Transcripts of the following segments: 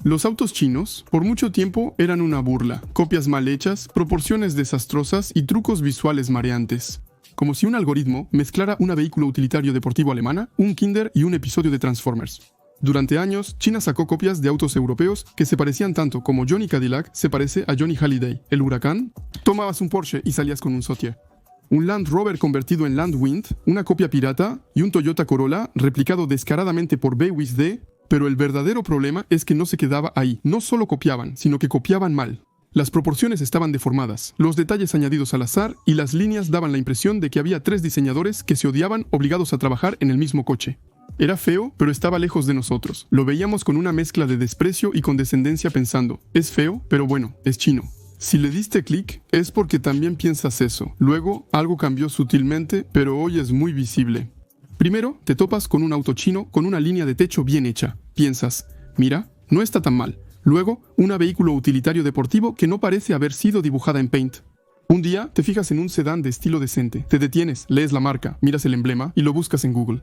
Los autos chinos, por mucho tiempo, eran una burla, copias mal hechas, proporciones desastrosas y trucos visuales mareantes. Como si un algoritmo mezclara un vehículo utilitario deportivo alemana, un Kinder y un episodio de Transformers. Durante años, China sacó copias de autos europeos que se parecían tanto como Johnny Cadillac se parece a Johnny Hallyday, el huracán. Tomabas un Porsche y salías con un Zotier. Un Land Rover convertido en Landwind, una copia pirata y un Toyota Corolla replicado descaradamente por BWD. Pero el verdadero problema es que no se quedaba ahí. No solo copiaban, sino que copiaban mal. Las proporciones estaban deformadas, los detalles añadidos al azar y las líneas daban la impresión de que había 3 diseñadores que se odiaban obligados a trabajar en el mismo coche. Era feo, pero estaba lejos de nosotros. Lo veíamos con una mezcla de desprecio y condescendencia pensando, es feo, pero bueno, es chino. Si le diste clic, es porque también piensas eso. Luego, algo cambió sutilmente, pero hoy es muy visible. Primero, te topas con un auto chino con una línea de techo bien hecha. Piensas, mira, no está tan mal. Luego, un vehículo utilitario deportivo que no parece haber sido dibujada en Paint. Un día, te fijas en un sedán de estilo decente. Te detienes, lees la marca, miras el emblema y lo buscas en Google.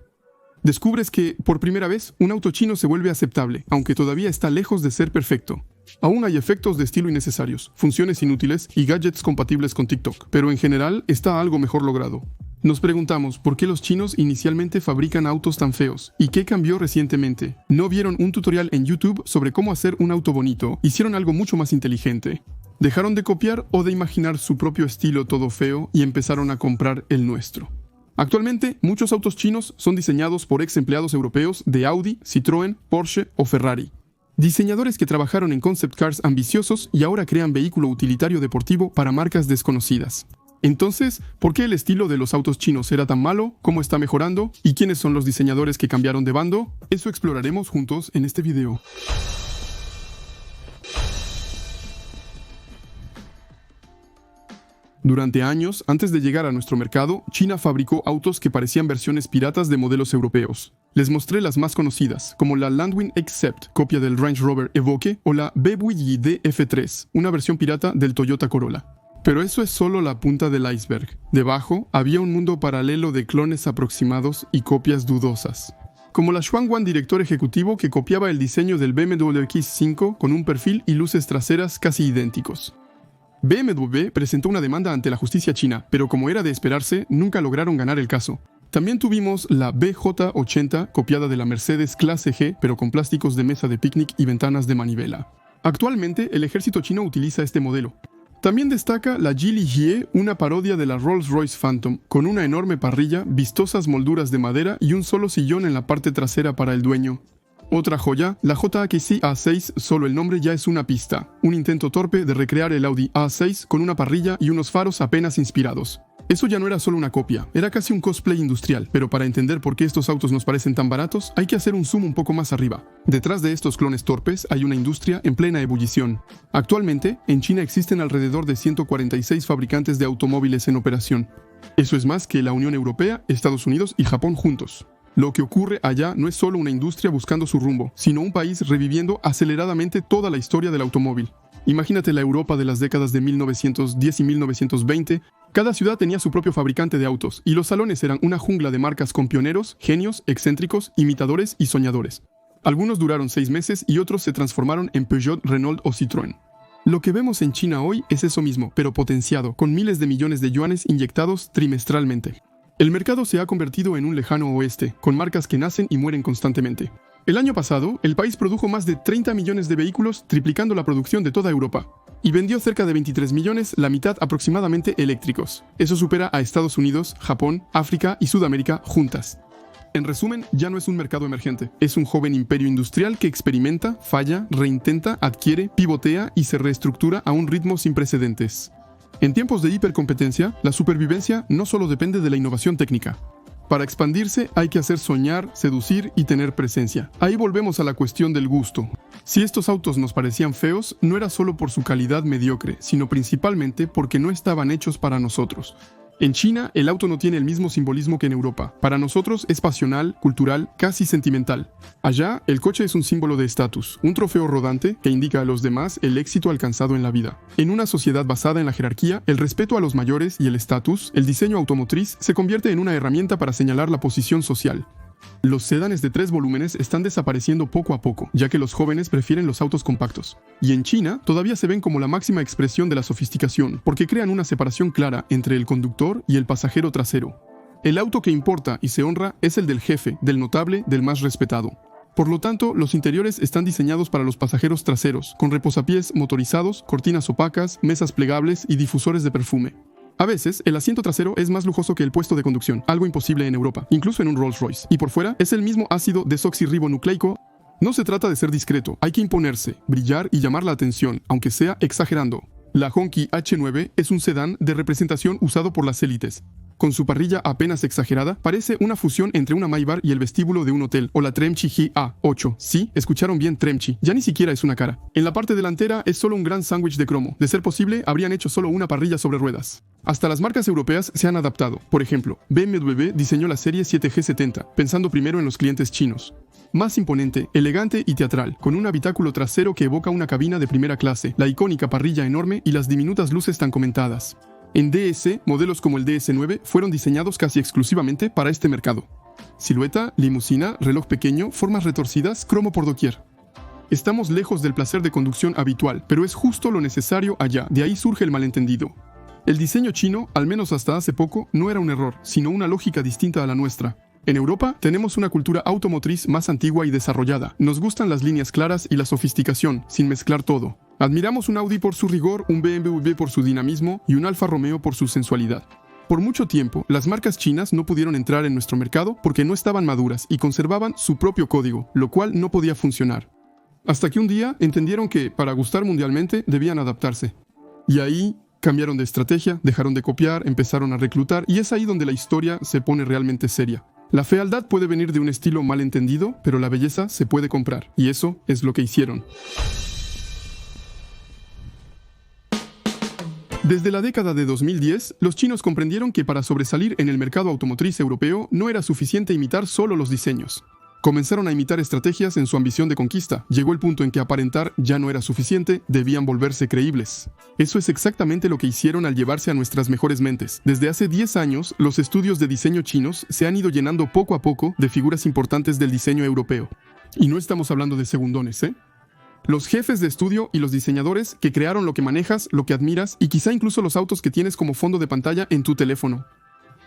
Descubres que, por primera vez, un auto chino se vuelve aceptable, aunque todavía está lejos de ser perfecto. Aún hay efectos de estilo innecesarios, funciones inútiles y gadgets compatibles con TikTok, pero en general está algo mejor logrado. Nos preguntamos por qué los chinos inicialmente fabrican autos tan feos y qué cambió recientemente. ¿No vieron un tutorial en YouTube sobre cómo hacer un auto bonito? Hicieron algo mucho más inteligente. Dejaron de copiar o de imaginar su propio estilo todo feo y empezaron a comprar el nuestro. Actualmente, muchos autos chinos son diseñados por ex empleados europeos de Audi, Citroën, Porsche o Ferrari. Diseñadores que trabajaron en concept cars ambiciosos y ahora crean vehículo utilitario deportivo para marcas desconocidas. Entonces, ¿por qué el estilo de los autos chinos era tan malo? ¿Cómo está mejorando? ¿Y quiénes son los diseñadores que cambiaron de bando? Eso exploraremos juntos en este video. Durante años, antes de llegar a nuestro mercado, China fabricó autos que parecían versiones piratas de modelos europeos. Les mostré las más conocidas, como la Landwind Accept, copia del Range Rover Evoque, o la BWD F3, una versión pirata del Toyota Corolla. Pero eso es solo la punta del iceberg. Debajo, había un mundo paralelo de clones aproximados y copias dudosas. Como la Xuanwan, director ejecutivo que copiaba el diseño del BMW X5 con un perfil y luces traseras casi idénticos. BMW presentó una demanda ante la justicia china, pero como era de esperarse, nunca lograron ganar el caso. También tuvimos la BJ80, copiada de la Mercedes Clase G, pero con plásticos de mesa de picnic y ventanas de manivela. Actualmente, el ejército chino utiliza este modelo. También destaca la Geely Jie, una parodia de la Rolls-Royce Phantom, con una enorme parrilla, vistosas molduras de madera y un solo sillón en la parte trasera para el dueño. Otra joya, la JXI A6, solo el nombre ya es una pista. Un intento torpe de recrear el Audi A6 con una parrilla y unos faros apenas inspirados. Eso ya no era solo una copia, era casi un cosplay industrial, pero para entender por qué estos autos nos parecen tan baratos, hay que hacer un zoom un poco más arriba. Detrás de estos clones torpes hay una industria en plena ebullición. Actualmente, en China existen alrededor de 146 fabricantes de automóviles en operación. Eso es más que la Unión Europea, Estados Unidos y Japón juntos. Lo que ocurre allá no es solo una industria buscando su rumbo, sino un país reviviendo aceleradamente toda la historia del automóvil. Imagínate la Europa de las décadas de 1910 y 1920. Cada ciudad tenía su propio fabricante de autos, y los salones eran una jungla de marcas con pioneros, genios, excéntricos, imitadores y soñadores. Algunos duraron 6 meses y otros se transformaron en Peugeot, Renault o Citroën. Lo que vemos en China hoy es eso mismo, pero potenciado, con miles de millones de yuanes inyectados trimestralmente. El mercado se ha convertido en un lejano oeste, con marcas que nacen y mueren constantemente. El año pasado, el país produjo más de 30 millones de vehículos, triplicando la producción de toda Europa. Y vendió cerca de 23 millones, la mitad aproximadamente eléctricos. Eso supera a Estados Unidos, Japón, África y Sudamérica juntas. En resumen, ya no es un mercado emergente. Es un joven imperio industrial que experimenta, falla, reintenta, adquiere, pivotea y se reestructura a un ritmo sin precedentes. En tiempos de hipercompetencia, la supervivencia no solo depende de la innovación técnica. Para expandirse hay que hacer soñar, seducir y tener presencia. Ahí volvemos a la cuestión del gusto. Si estos autos nos parecían feos, no era solo por su calidad mediocre, sino principalmente porque no estaban hechos para nosotros. En China, el auto no tiene el mismo simbolismo que en Europa. Para nosotros es pasional, cultural, casi sentimental. Allá, el coche es un símbolo de estatus, un trofeo rodante que indica a los demás el éxito alcanzado en la vida. En una sociedad basada en la jerarquía, el respeto a los mayores y el estatus, el diseño automotriz se convierte en una herramienta para señalar la posición social. Los sedanes de 3 volúmenes están desapareciendo poco a poco, ya que los jóvenes prefieren los autos compactos. Y en China todavía se ven como la máxima expresión de la sofisticación, porque crean una separación clara entre el conductor y el pasajero trasero. El auto que importa y se honra es el del jefe, del notable, del más respetado. Por lo tanto, los interiores están diseñados para los pasajeros traseros, con reposapiés motorizados, cortinas opacas, mesas plegables y difusores de perfume. A veces, el asiento trasero es más lujoso que el puesto de conducción, algo imposible en Europa, incluso en un Rolls-Royce. Y por fuera, es el mismo ácido desoxirribonucleico. No se trata de ser discreto, hay que imponerse, brillar y llamar la atención, aunque sea exagerando. La Hongqi H9 es un sedán de representación usado por las élites. Con su parrilla apenas exagerada, parece una fusión entre una Maybach y el vestíbulo de un hotel, o la Tremchi A8. Sí, escucharon bien, Tremchi. Ya ni siquiera es una cara. En la parte delantera es solo un gran sándwich de cromo. De ser posible, habrían hecho solo una parrilla sobre ruedas. Hasta las marcas europeas se han adaptado. Por ejemplo, BMW diseñó la serie 7G70, pensando primero en los clientes chinos. Más imponente, elegante y teatral, con un habitáculo trasero que evoca una cabina de primera clase, la icónica parrilla enorme y las diminutas luces tan comentadas. En DS, modelos como el DS9 fueron diseñados casi exclusivamente para este mercado. Silueta, limusina, reloj pequeño, formas retorcidas, cromo por doquier. Estamos lejos del placer de conducción habitual, pero es justo lo necesario allá, de ahí surge el malentendido. El diseño chino, al menos hasta hace poco, no era un error, sino una lógica distinta a la nuestra. En Europa tenemos una cultura automotriz más antigua y desarrollada. Nos gustan las líneas claras y la sofisticación, sin mezclar todo. Admiramos un Audi por su rigor, un BMW por su dinamismo y un Alfa Romeo por su sensualidad. Por mucho tiempo, las marcas chinas no pudieron entrar en nuestro mercado porque no estaban maduras y conservaban su propio código, lo cual no podía funcionar. Hasta que un día entendieron que, para gustar mundialmente, debían adaptarse. Y ahí cambiaron de estrategia, dejaron de copiar, empezaron a reclutar y es ahí donde la historia se pone realmente seria. La fealdad puede venir de un estilo mal entendido, pero la belleza se puede comprar, y eso es lo que hicieron. Desde la década de 2010, los chinos comprendieron que para sobresalir en el mercado automotriz europeo no era suficiente imitar solo los diseños. Comenzaron a imitar estrategias en su ambición de conquista. Llegó el punto en que aparentar ya no era suficiente, debían volverse creíbles. Eso es exactamente lo que hicieron al llevarse a nuestras mejores mentes. Desde hace 10 años, los estudios de diseño chinos se han ido llenando poco a poco de figuras importantes del diseño europeo. Y no estamos hablando de segundones, ¿eh? Los jefes de estudio y los diseñadores que crearon lo que manejas, lo que admiras y quizá incluso los autos que tienes como fondo de pantalla en tu teléfono.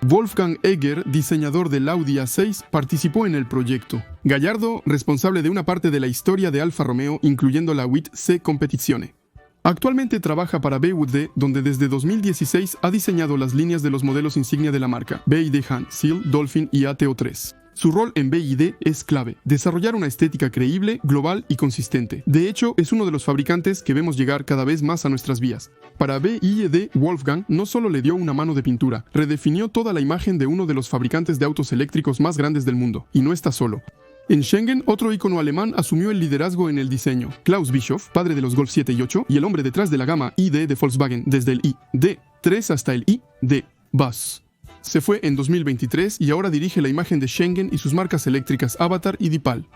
Wolfgang Egger, diseñador del Audi A6, participó en el proyecto. Gallardo, responsable de una parte de la historia de Alfa Romeo, incluyendo la WIT C Competizione. Actualmente trabaja para BYD, donde desde 2016 ha diseñado las líneas de los modelos insignia de la marca, BYD Han, Seal, Dolphin y ATO3. Su rol en BYD es clave, desarrollar una estética creíble, global y consistente. De hecho, es uno de los fabricantes que vemos llegar cada vez más a nuestras vías. Para BYD, Wolfgang no solo le dio una mano de pintura, redefinió toda la imagen de uno de los fabricantes de autos eléctricos más grandes del mundo. Y no está solo. En Schengen, otro ícono alemán asumió el liderazgo en el diseño. Klaus Bischoff, padre de los Golf 7 y 8, y el hombre detrás de la gama ID de Volkswagen, desde el ID3 hasta el ID Bus. Se fue en 2023 y ahora dirige la imagen de Schengen y sus marcas eléctricas Avatar y Dipal.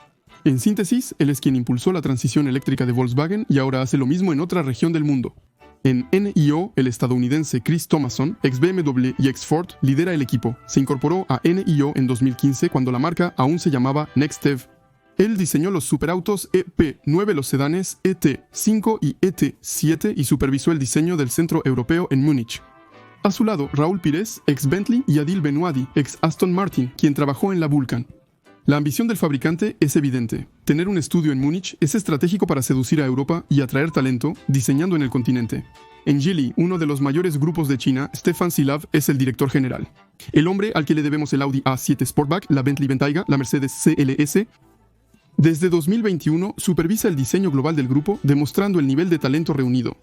En síntesis, él es quien impulsó la transición eléctrica de Volkswagen y ahora hace lo mismo en otra región del mundo. En NIO, el estadounidense Chris Thomason, ex BMW y ex Ford, lidera el equipo. Se incorporó a NIO en 2015 cuando la marca aún se llamaba Nextev. Él diseñó los superautos EP9, los sedanes ET5 y ET7 y supervisó el diseño del centro europeo en Múnich. A su lado, Raúl Pires, ex Bentley, y Adil Benoadi, ex Aston Martin, quien trabajó en la Vulcan. La ambición del fabricante es evidente. Tener un estudio en Múnich es estratégico para seducir a Europa y atraer talento, diseñando en el continente. En Geely, uno de los mayores grupos de China, Stefan Silav es el director general. El hombre al que le debemos el Audi A7 Sportback, la Bentley Bentayga, la Mercedes CLS. Desde 2021 supervisa el diseño global del grupo, demostrando el nivel de talento reunido.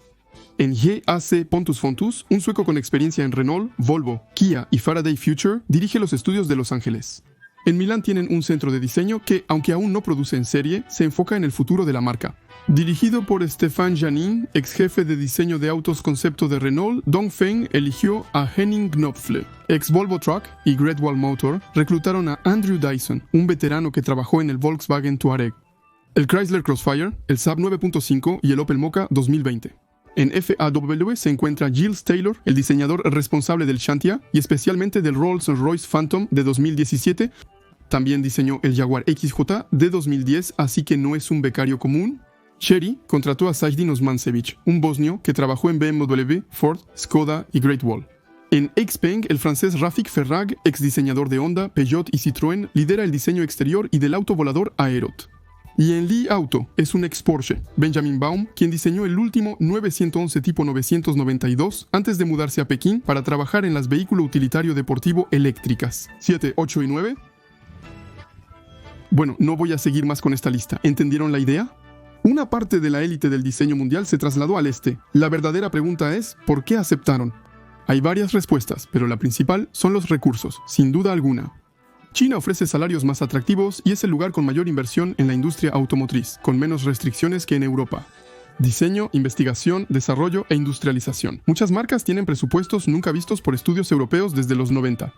En GAC Pontus Fontus, un sueco con experiencia en Renault, Volvo, Kia y Faraday Future, dirige los estudios de Los Ángeles. En Milán tienen un centro de diseño que, aunque aún no produce en serie, se enfoca en el futuro de la marca. Dirigido por Stefan Janin, ex jefe de diseño de autos concepto de Renault, Dongfeng eligió a Henning Knopfle. Ex Volvo Truck y Great Wall Motor reclutaron a Andrew Dyson, un veterano que trabajó en el Volkswagen Touareg, el Chrysler Crossfire, el Saab 9.5 y el Opel Mokka 2020. En FAW se encuentra Giles Taylor, el diseñador responsable del Xantia y especialmente del Rolls-Royce Phantom de 2017. También diseñó el Jaguar XJ de 2010, así que no es un becario común. Chery contrató a Sajdin Osmancevic, un bosnio que trabajó en BMW, Ford, Skoda y Great Wall. En Xpeng, el francés Rafik Ferrag, ex diseñador de Honda, Peugeot y Citroën, lidera el diseño exterior y del auto volador Aerot. Y en Li Auto es un ex Porsche, Benjamin Baum, quien diseñó el último 911 tipo 992 antes de mudarse a Pekín para trabajar en las vehículos utilitario deportivo eléctricas. 7, 8 y 9. Bueno, no voy a seguir más con esta lista. ¿Entendieron la idea? Una parte de la élite del diseño mundial se trasladó al este. La verdadera pregunta es, ¿por qué aceptaron? Hay varias respuestas, pero la principal son los recursos, sin duda alguna. China ofrece salarios más atractivos y es el lugar con mayor inversión en la industria automotriz, con menos restricciones que en Europa. Diseño, investigación, desarrollo e industrialización. Muchas marcas tienen presupuestos nunca vistos por estudios europeos desde los 90.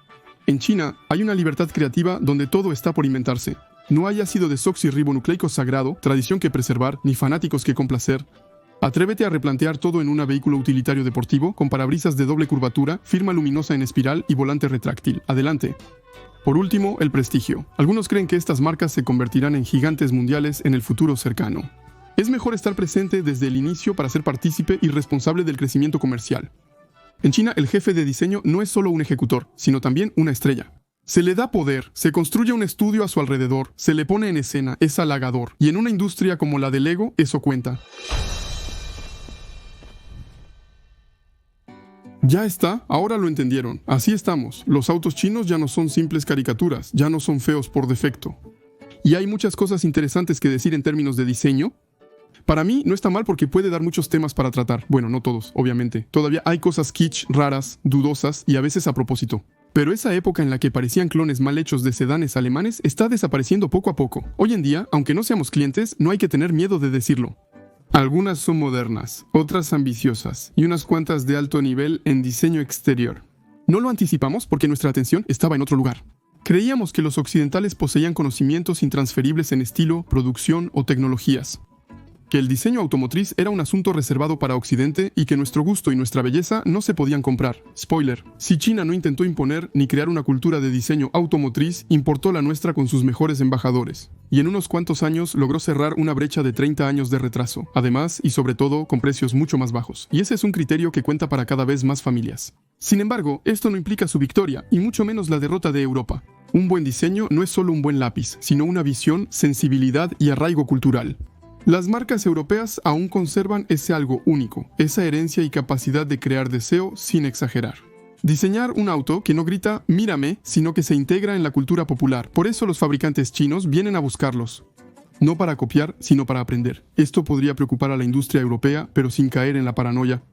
En China hay una libertad creativa donde todo está por inventarse. No hay ácido desoxirribonucleico sagrado, tradición que preservar, ni fanáticos que complacer. Atrévete a replantear todo en un vehículo utilitario deportivo con parabrisas de doble curvatura, firma luminosa en espiral y volante retráctil. Adelante. Por último, el prestigio. Algunos creen que estas marcas se convertirán en gigantes mundiales en el futuro cercano. Es mejor estar presente desde el inicio para ser partícipe y responsable del crecimiento comercial. En China, el jefe de diseño no es solo un ejecutor, sino también una estrella. Se le da poder, se construye un estudio a su alrededor, se le pone en escena, es halagador. Y en una industria como la del Lego, eso cuenta. Ya está, ahora lo entendieron. Así estamos. Los autos chinos ya no son simples caricaturas, ya no son feos por defecto. Y hay muchas cosas interesantes que decir en términos de diseño. Para mí no está mal porque puede dar muchos temas para tratar. Bueno, no todos, obviamente. Todavía hay cosas kitsch, raras, dudosas y a veces a propósito. Pero esa época en la que parecían clones mal hechos de sedanes alemanes está desapareciendo poco a poco. Hoy en día, aunque no seamos clientes, no hay que tener miedo de decirlo. Algunas son modernas, otras ambiciosas y unas cuantas de alto nivel en diseño exterior. No lo anticipamos porque nuestra atención estaba en otro lugar. Creíamos que los occidentales poseían conocimientos intransferibles en estilo, producción o tecnologías. Que el diseño automotriz era un asunto reservado para Occidente y que nuestro gusto y nuestra belleza no se podían comprar. Spoiler, si China no intentó imponer ni crear una cultura de diseño automotriz, importó la nuestra con sus mejores embajadores. Y en unos cuantos años logró cerrar una brecha de 30 años de retraso, además y sobre todo con precios mucho más bajos. Y ese es un criterio que cuenta para cada vez más familias. Sin embargo, esto no implica su victoria, y mucho menos la derrota de Europa. Un buen diseño no es solo un buen lápiz, sino una visión, sensibilidad y arraigo cultural. Las marcas europeas aún conservan ese algo único, esa herencia y capacidad de crear deseo sin exagerar. Diseñar un auto que no grita «mírame», sino que se integra en la cultura popular. Por eso los fabricantes chinos vienen a buscarlos. No para copiar, sino para aprender. Esto podría preocupar a la industria europea, pero sin caer en la paranoia.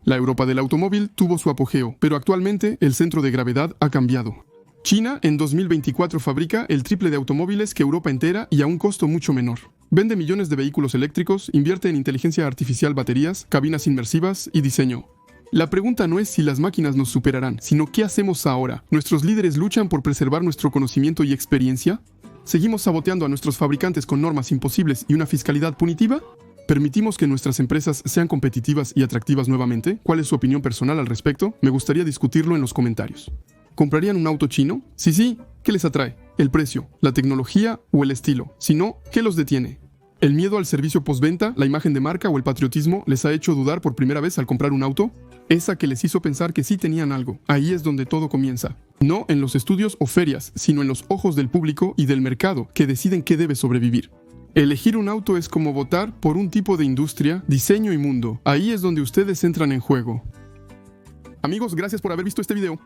La Europa del automóvil tuvo su apogeo, pero actualmente el centro de gravedad ha cambiado. China en 2024 fabrica el triple de automóviles que Europa entera y a un costo mucho menor. Vende millones de vehículos eléctricos, invierte en inteligencia artificial, baterías, cabinas inmersivas y diseño. La pregunta no es si las máquinas nos superarán, sino ¿qué hacemos ahora? ¿Nuestros líderes luchan por preservar nuestro conocimiento y experiencia? ¿Seguimos saboteando a nuestros fabricantes con normas imposibles y una fiscalidad punitiva? ¿Permitimos que nuestras empresas sean competitivas y atractivas nuevamente? ¿Cuál es su opinión personal al respecto? Me gustaría discutirlo en los comentarios. ¿Comprarían un auto chino? Sí, ¿qué les atrae? ¿El precio, la tecnología o el estilo? Si no, ¿qué los detiene? ¿El miedo al servicio postventa, la imagen de marca o el patriotismo les ha hecho dudar por primera vez al comprar un auto? Esa que les hizo pensar que sí tenían algo. Ahí es donde todo comienza. No en los estudios o ferias, sino en los ojos del público y del mercado, que deciden qué debe sobrevivir. Elegir un auto es como votar por un tipo de industria, diseño y mundo. Ahí es donde ustedes entran en juego. Amigos, gracias por haber visto este video.